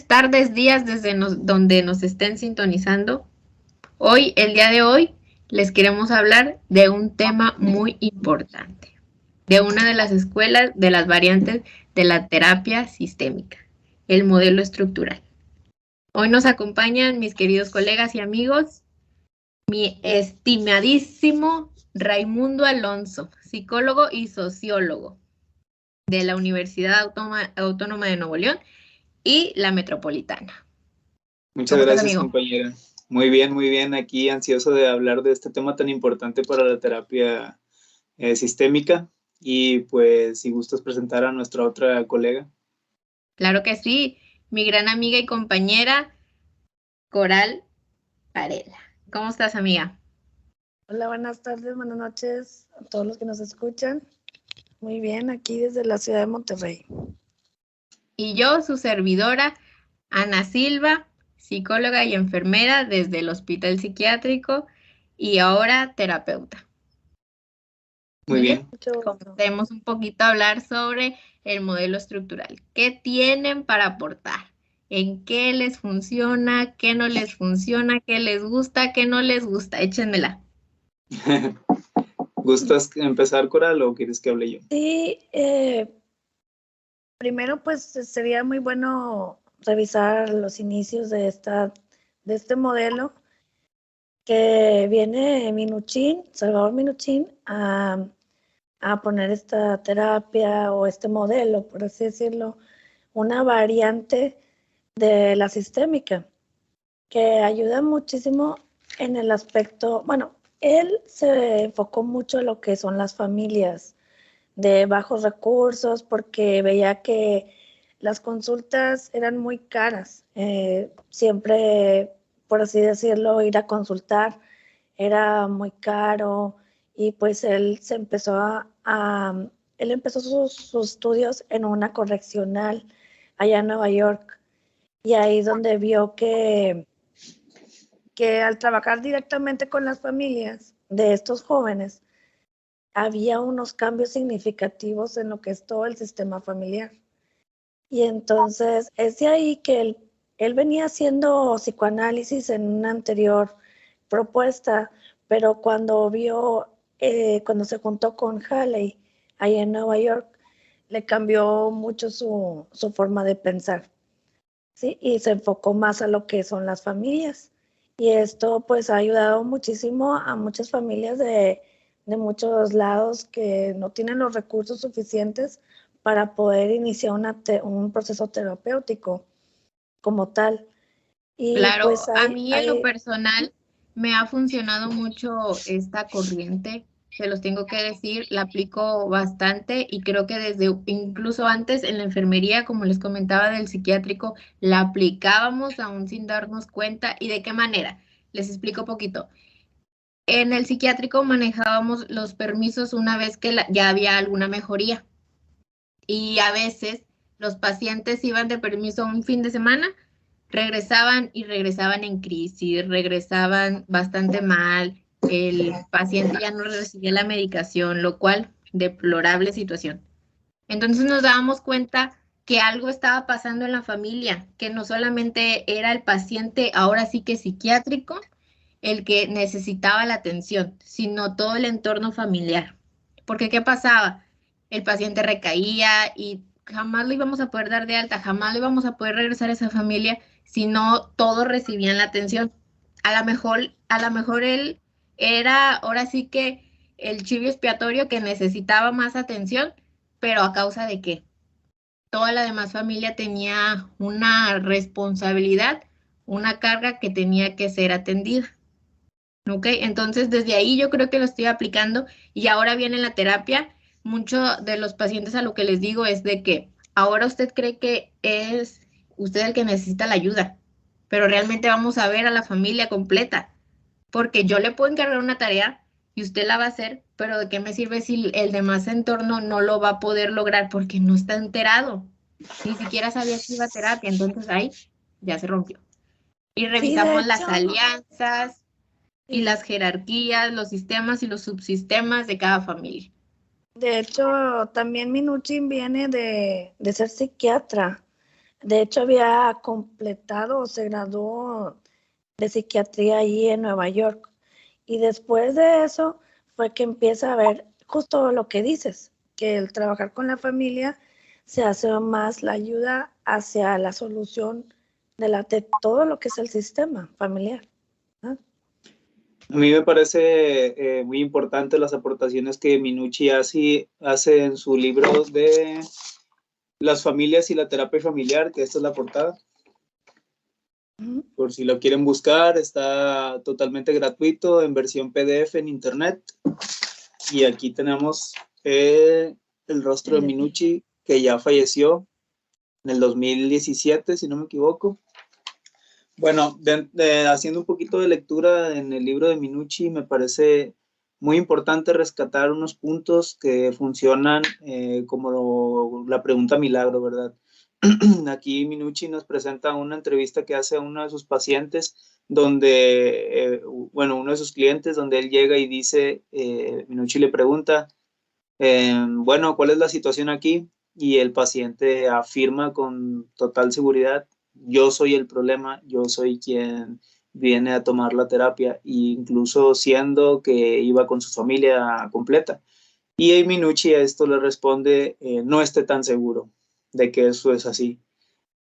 Tardes, días desde donde nos estén sintonizando. El día de hoy, les queremos hablar de un tema muy importante, de una de las escuelas de las variantes de la terapia sistémica, el modelo estructural. Hoy nos acompañan mis queridos colegas y amigos, mi estimadísimo Raimundo Alonso, psicólogo y sociólogo de la Universidad Autónoma de Nuevo León y la Metropolitana. Muchas ¿Cómo estás, gracias, amigo? compañera. Muy bien, muy bien. Aquí ansioso de hablar de este tema tan importante para la terapia sistémica. Y pues, si gustas presentar a nuestra otra colega. Claro que sí, mi gran amiga y compañera Coral Varela. ¿Cómo estás, amiga? Hola, buenas tardes, buenas noches a todos los que nos escuchan. Muy bien, aquí desde la ciudad de Monterrey. Y yo, su servidora, Ana Silva, psicóloga y enfermera desde el Hospital Psiquiátrico y ahora terapeuta. Muy bien. Comencemos un poquito a hablar sobre el modelo estructural. ¿Qué tienen para aportar? ¿En qué les funciona? ¿Qué no les funciona? ¿Qué les gusta? ¿Qué no les gusta? Échenmela. ¿Gustas empezar, Coral, o quieres que hable yo? Sí, primero pues sería muy bueno revisar los inicios de este modelo que viene Salvador Minuchin, a poner esta terapia o este modelo, por así decirlo, una variante de la sistémica, que ayuda muchísimo en el aspecto, bueno, él se enfocó mucho en lo que son las familias de bajos recursos porque veía que las consultas eran muy caras. Siempre, por así decirlo, ir a consultar era muy caro y pues él empezó sus estudios en una correccional allá en Nueva York, y ahí donde vio que al trabajar directamente con las familias de estos jóvenes, había unos cambios significativos en lo que es todo el sistema familiar. Y entonces es de ahí que él venía haciendo psicoanálisis en una anterior propuesta, pero cuando se juntó con Haley ahí en Nueva York, le cambió mucho su forma de pensar, ¿sí? Y se enfocó más a lo que son las familias. Y esto pues ha ayudado muchísimo a muchas familias de muchos lados que no tienen los recursos suficientes para poder iniciar un proceso terapéutico como tal. Y Claro, pues a mí en lo personal me ha funcionado mucho esta corriente, se los tengo que decir, la aplico bastante y creo que desde incluso antes en la enfermería, como les comentaba del psiquiátrico, la aplicábamos aún sin darnos cuenta. ¿Y de qué manera? Les explico poquito. En el psiquiátrico manejábamos los permisos una vez que ya había alguna mejoría y a veces los pacientes iban de permiso un fin de semana, regresaban y regresaban en crisis, regresaban bastante mal, el paciente ya no recibía la medicación, lo cual, deplorable situación. Entonces nos dábamos cuenta que algo estaba pasando en la familia, que no solamente era el paciente, ahora sí que psiquiátrico, el que necesitaba la atención, sino todo el entorno familiar. Porque ¿qué pasaba? El paciente recaía y jamás lo íbamos a poder dar de alta, jamás lo íbamos a poder regresar a esa familia si no todos recibían la atención. A lo mejor él era ahora sí que el chivo expiatorio que necesitaba más atención, pero ¿a causa de qué? Toda la demás familia tenía una responsabilidad, una carga que tenía que ser atendida. ¿Ok? Entonces, desde ahí yo creo que lo estoy aplicando y ahora viene la terapia. Muchos de los pacientes a lo que les digo es de que ahora usted cree que es usted el que necesita la ayuda, pero realmente vamos a ver a la familia completa, porque yo le puedo encargar una tarea y usted la va a hacer, pero ¿de qué me sirve si el demás entorno no lo va a poder lograr porque no está enterado? Ni siquiera sabía que iba a terapia, entonces ahí ya se rompió. Y sí, de revisamos las hecho, alianzas y sí. las jerarquías, los sistemas y los subsistemas de cada familia. De hecho, también Minuchin viene de ser psiquiatra. De hecho, había completado o se graduó de psiquiatría ahí en Nueva York. Y después de eso fue que empieza a ver justo lo que dices, que el trabajar con la familia se hace más la ayuda hacia la solución de todo lo que es el sistema familiar, ¿no? A mí me parece muy importante las aportaciones que Minucci hace en su libro de Las familias y la terapia familiar, que esta es la portada. Por si lo quieren buscar, está totalmente gratuito en versión PDF en internet. Y aquí tenemos el rostro de Minucci, que ya falleció en el 2017, si no me equivoco. Bueno, haciendo un poquito de lectura en el libro de Minucci, me parece muy importante rescatar unos puntos que funcionan como la pregunta milagro, ¿verdad? Aquí Minucci nos presenta una entrevista que hace a uno de sus pacientes, donde, uno de sus clientes, donde él llega y dice, Minucci le pregunta, bueno, ¿cuál es la situación aquí? Y el paciente afirma con total seguridad, yo soy el problema, yo soy quien viene a tomar la terapia, incluso siendo que iba con su familia completa. Y Minucci a esto le responde, no esté tan seguro de que eso es así.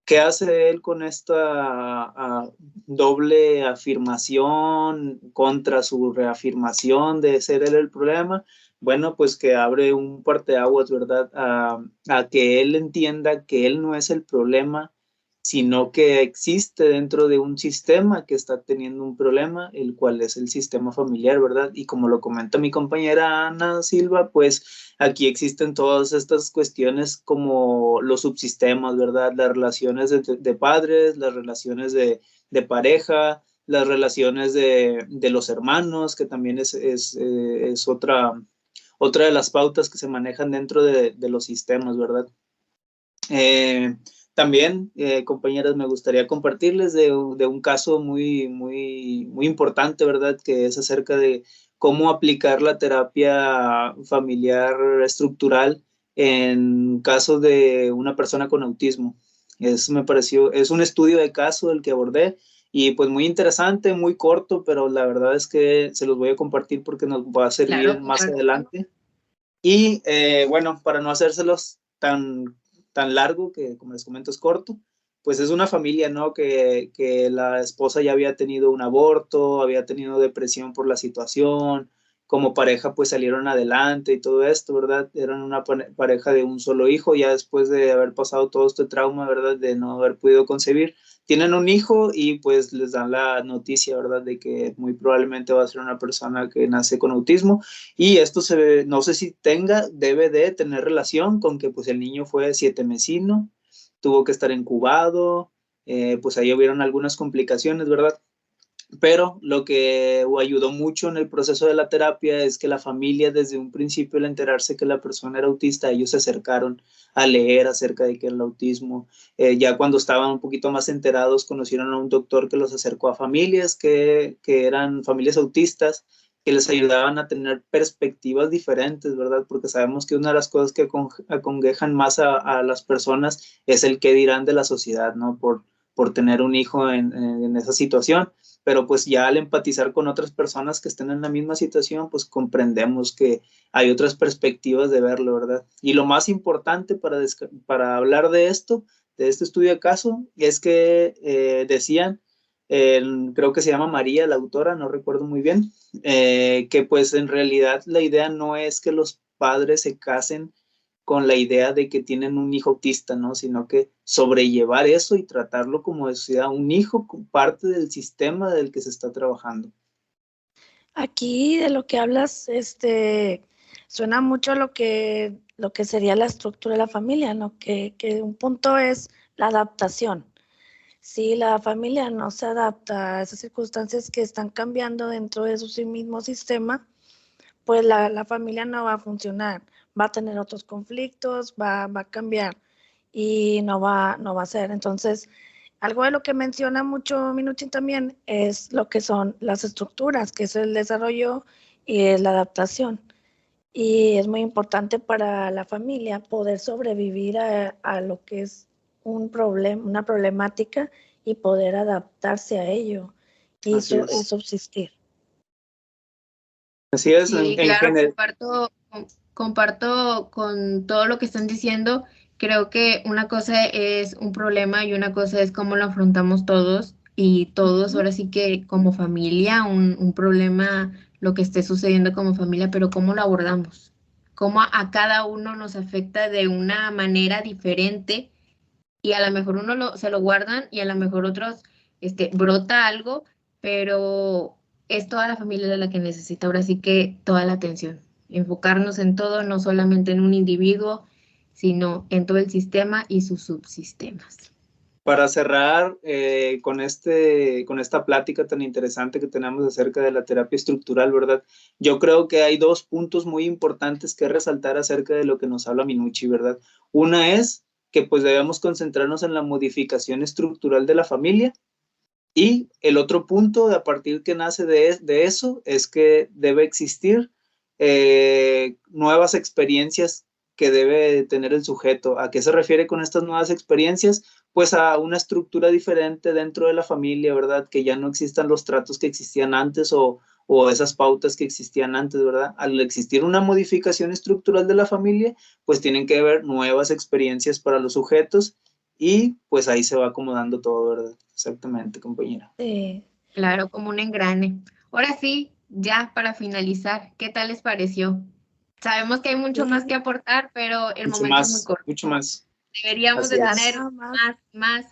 ¿Qué hace él con esta doble afirmación contra su reafirmación de ser él el problema? Bueno, pues que abre un parteaguas, ¿verdad? A que él entienda que él no es el problema, sino que existe dentro de un sistema que está teniendo un problema, el cual es el sistema familiar, ¿verdad? Y como lo comenta mi compañera Ana Silva, pues aquí existen todas estas cuestiones como los subsistemas, ¿verdad? Las relaciones de padres, las relaciones de pareja, las relaciones de los hermanos, que también es otra de las pautas que se manejan dentro de los sistemas, ¿verdad? También, compañeras, me gustaría compartirles de un caso muy, muy, muy importante, ¿verdad? Que es acerca de cómo aplicar la terapia familiar estructural en caso de una persona con autismo. Me pareció, es un estudio de caso el que abordé y pues muy interesante, muy corto, pero la verdad es que se los voy a compartir porque nos va a servir más adelante. Y bueno, para no hacérselos tan largo, que como les comento es corto, pues es una familia, ¿no? Que la esposa ya había tenido un aborto, había tenido depresión por la situación, como pareja pues salieron adelante y todo esto, ¿verdad? Eran una pareja de un solo hijo, ya después de haber pasado todo este trauma, ¿verdad? De no haber podido concebir. Tienen un hijo y pues les dan la noticia, ¿verdad? De que muy probablemente va a ser una persona que nace con autismo. Y esto no sé si debe de tener relación con que pues el niño fue 7 mesino, tuvo que estar incubado, pues ahí hubieron algunas complicaciones, ¿verdad? Pero lo que ayudó mucho en el proceso de la terapia es que la familia desde un principio al enterarse que la persona era autista, ellos se acercaron a leer acerca de qué era el autismo. Ya cuando estaban un poquito más enterados, conocieron a un doctor que los acercó a familias que eran familias autistas, que les ayudaban a tener perspectivas diferentes, ¿verdad? Porque sabemos que una de las cosas que acongejan más a las personas es el qué dirán de la sociedad, ¿no? Por tener un hijo en esa situación. Pero pues ya al empatizar con otras personas que estén en la misma situación, pues comprendemos que hay otras perspectivas de verlo, ¿verdad? Y lo más importante para hablar de esto, de este estudio de caso, es que decían, creo que se llama María, la autora, no recuerdo muy bien, que pues en realidad la idea no es que los padres se casen con la idea de que tienen un hijo autista, ¿no? Sino que sobrellevar eso y tratarlo como decía un hijo, parte del sistema del que se está trabajando. Aquí de lo que hablas, suena mucho lo que sería la estructura de la familia, ¿no? Que un punto es la adaptación. Si la familia no se adapta a esas circunstancias que están cambiando dentro de su mismo sistema, pues la familia no va a funcionar, va a tener otros conflictos, va a cambiar y no va a ser. Entonces, algo de lo que menciona mucho Minuchin también es lo que son las estructuras, que es el desarrollo y es la adaptación. Y es muy importante para la familia poder sobrevivir a lo que es un problema, una problemática y poder adaptarse a ello y subsistir. Así es, sí, claro, comparto con todo lo que están diciendo. Creo que una cosa es un problema y una cosa es cómo lo afrontamos todos y todos ahora sí que como familia, un problema, lo que esté sucediendo como familia, pero cómo lo abordamos, cómo a cada uno nos afecta de una manera diferente y a lo mejor se lo guardan y a lo mejor otros brota algo, pero es toda la familia la que necesita ahora sí que toda la atención, enfocarnos en todo, no solamente en un individuo, sino en todo el sistema y sus subsistemas. Para cerrar con esta plática tan interesante que tenemos acerca de la terapia estructural, ¿verdad? Yo creo que hay dos puntos muy importantes que resaltar acerca de lo que nos habla Minucci, ¿verdad? Una es que pues debemos concentrarnos en la modificación estructural de la familia, y el otro punto a partir que nace de eso es que debe existir nuevas experiencias que debe tener el sujeto. ¿A qué se refiere con estas nuevas experiencias? Pues a una estructura diferente dentro de la familia, ¿verdad? Que ya no existan los tratos que existían antes o esas pautas que existían antes, ¿verdad? Al existir una modificación estructural de la familia, pues tienen que haber nuevas experiencias para los sujetos y pues ahí se va acomodando todo, ¿verdad? Exactamente, compañera. Sí. Claro, como un engrane. Ahora sí, ya para finalizar, ¿qué tal les pareció? Sabemos que hay mucho más que aportar, pero el momento es muy corto. Mucho más. Deberíamos Así de es. tener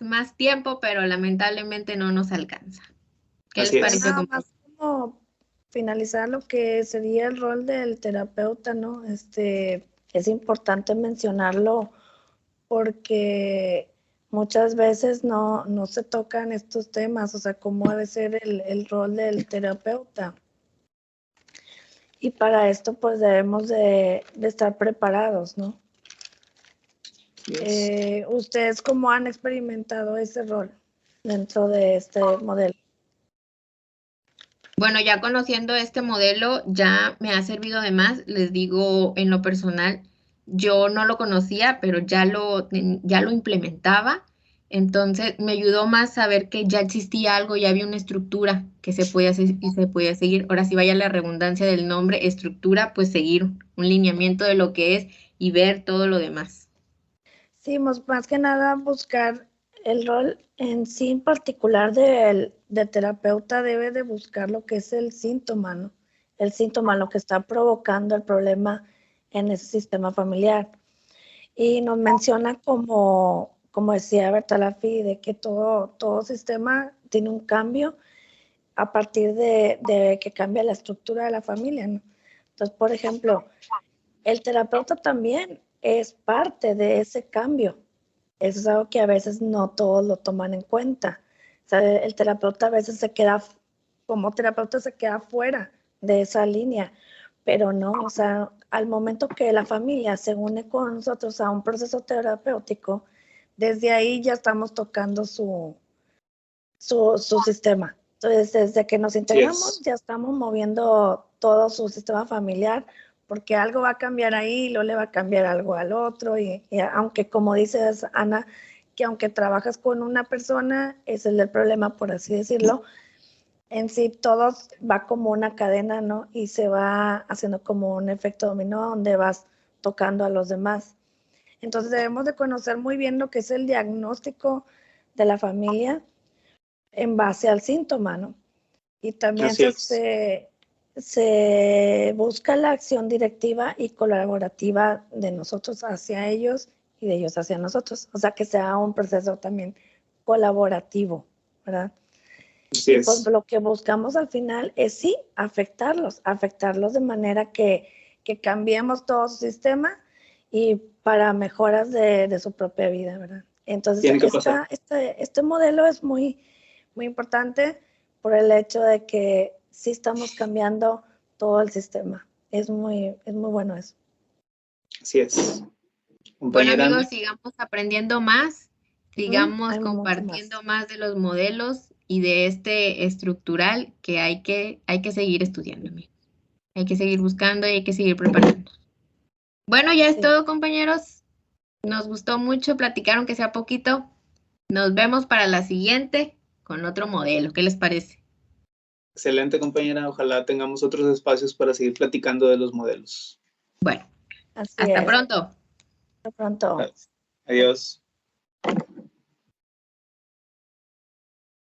más tiempo, pero lamentablemente no nos alcanza. ¿Qué Así les es. pareció? Nada más como finalizar lo que sería el rol del terapeuta, ¿no? Es importante mencionarlo porque muchas veces no se tocan estos temas, o sea, cómo debe ser el rol del terapeuta. Y para esto, pues debemos de estar preparados, ¿no? Yes. ¿Ustedes cómo han experimentado ese rol dentro de este modelo? Bueno, ya conociendo este modelo, ya me ha servido de más. Les digo en lo personal, yo no lo conocía, pero ya lo implementaba. Entonces me ayudó más saber que ya existía algo, ya había una estructura que se podía hacer y se podía seguir. Ahora sí vaya la redundancia del nombre, estructura, pues seguir un lineamiento de lo que es y ver todo lo demás. Sí, más que nada buscar el rol en sí en particular de terapeuta debe de buscar lo que es el síntoma, ¿no? El síntoma, lo que está provocando el problema en ese sistema familiar. Y nos menciona como decía Bertalanffy, de que todo sistema tiene un cambio a partir de que cambia la estructura de la familia, ¿no? Entonces, por ejemplo, el terapeuta también es parte de ese cambio. Eso es algo que a veces no todos lo toman en cuenta. O sea, el terapeuta a veces como terapeuta se queda fuera de esa línea, pero no, o sea, al momento que la familia se une con nosotros a un proceso terapéutico, desde ahí ya estamos tocando su sistema. Entonces, desde que nos integramos, ya estamos moviendo todo su sistema familiar, porque algo va a cambiar ahí, y luego le va a cambiar algo al otro, y aunque, como dices, Ana, que aunque trabajas con una persona, ese es el problema, por así decirlo, en sí todo va como una cadena, ¿no? Y se va haciendo como un efecto dominó, donde vas tocando a los demás. Entonces, debemos de conocer muy bien lo que es el diagnóstico de la familia, en base al síntoma, ¿no? Y también se busca la acción directiva y colaborativa de nosotros hacia ellos y de ellos hacia nosotros. O sea, que sea un proceso también colaborativo, ¿verdad? Y pues lo que buscamos al final es sí afectarlos de manera que cambiemos todo su sistema y para mejoras de su propia vida, ¿verdad? Entonces, este modelo es muy importante por el hecho de que sí estamos cambiando todo el sistema. Es muy bueno eso. Así es. Bueno, amigos, sigamos aprendiendo más, sigamos Hay compartiendo más de los modelos y de este estructural que hay que seguir estudiando, amigos. Hay que seguir buscando y hay que seguir preparando. Bueno, ya es todo, compañeros. Nos gustó mucho platicar, aunque sea poquito. Nos vemos para la siguiente con otro modelo. ¿Qué les parece? Excelente, compañera. Ojalá tengamos otros espacios para seguir platicando de los modelos. Bueno, Así hasta es. pronto. Hasta pronto. Adiós.